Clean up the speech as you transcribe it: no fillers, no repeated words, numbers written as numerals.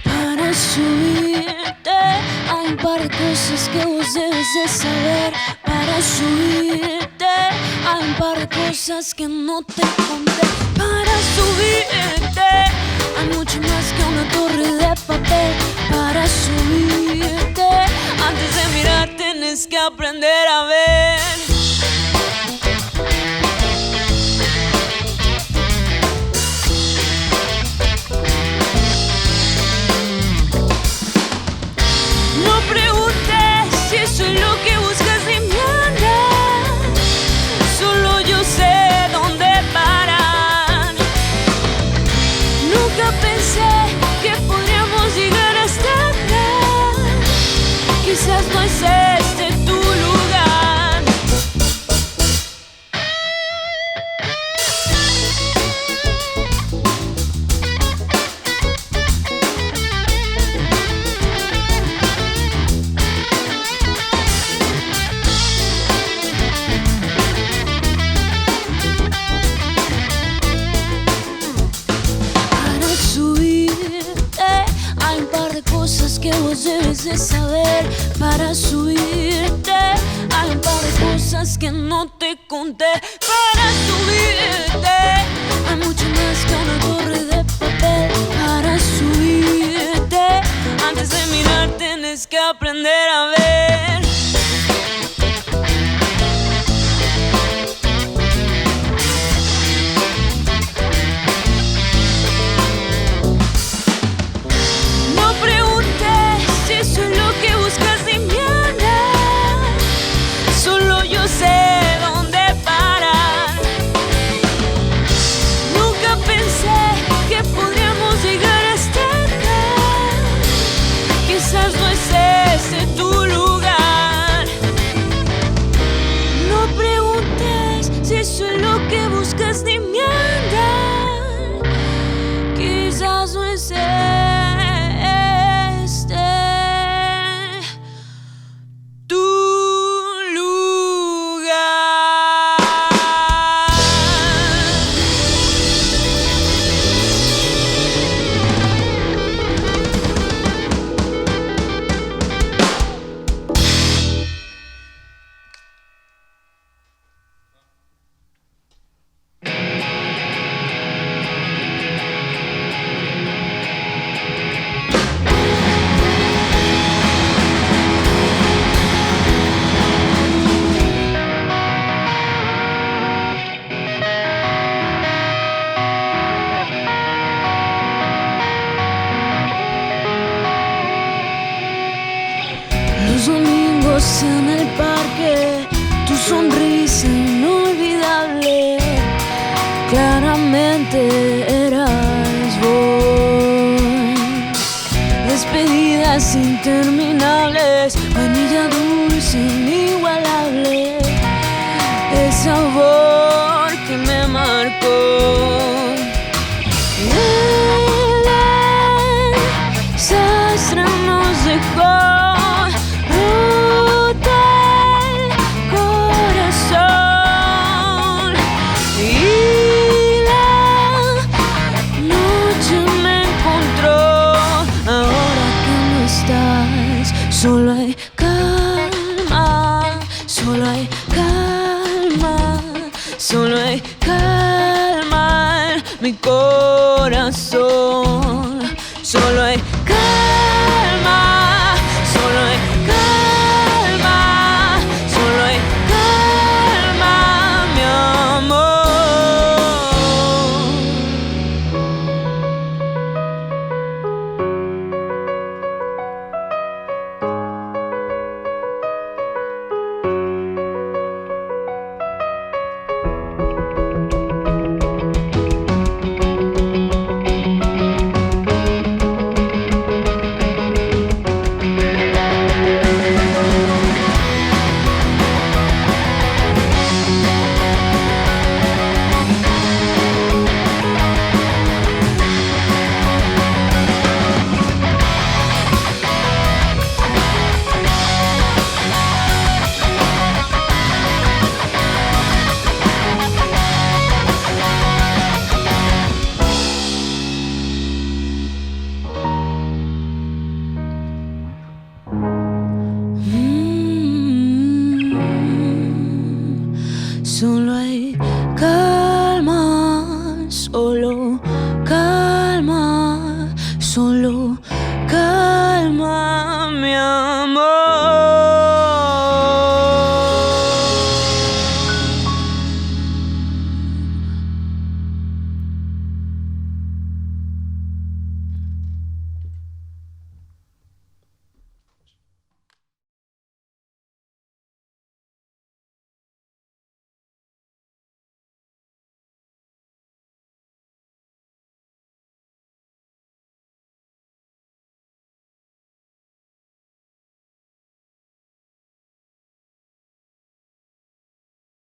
Para subirte hay un par de cosas que vos debes de saber. Para subirte hay un par de cosas que no te conté. Para subirte hay mucho más que una torre de papel. Para subirte, antes de mirar tienes que aprender a ver. No preguntes si eso es lo que buscas ni me andas. Solo yo sé dónde parar. Nunca pensé que podríamos llegar hasta acá. Quizás no es este tu lugar. Para subirte hay un par de cosas que vos debes de saber. Para subirte hay un par de cosas que no te conté. Para subirte hay mucho más que una torre de papel. Para subirte, antes de mirar tienes que aprender a ver. No preguntes si eso es lo que buscas ni me andas. Solo yo sé dónde parar. Nunca pensé que podríamos llegar hasta acá. Quizás no es ese tu lugar. No preguntes si eso es lo que buscas ni me andas. Quizás no es este tu lugar. Los domingos en el parque, tu sonrisa inolvidable, claramente eras vos. Despedidas interminables, vainilla dulce, inigualable, el sabor que me marcó. El sastre nos dejó roto el corazón y la noche me encontró. Ahora que no estás, solo hay calma, solo hay calma, solo hay calma en mi corazón. Solo hay calma, solo hay calma, solo hay calma, mi amor. solo calma, solo calma.